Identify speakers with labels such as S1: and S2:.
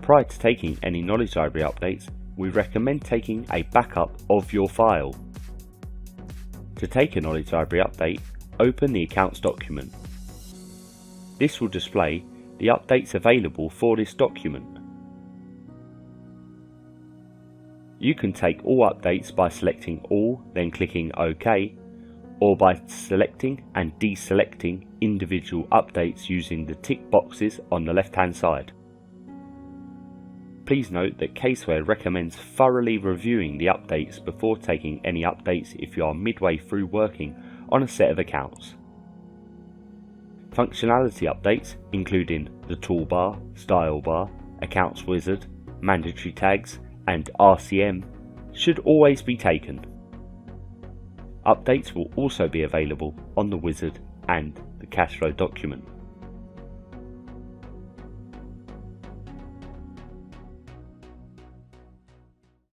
S1: Prior to taking any knowledge library updates, we recommend taking a backup of your file. To take a knowledge library update, open the Accounts document. This will display the updates available for this document. You can take all updates by selecting all, then clicking OK, or by selecting and deselecting individual updates using the tick boxes on the left hand side. Please note that Caseware recommends thoroughly reviewing the updates before taking any updates if you are midway through working on a set of accounts. Functionality updates, including the toolbar, style bar, accounts wizard, mandatory tags, and RCM, should always be taken. Updates will also be available on the wizard and the cash flow document.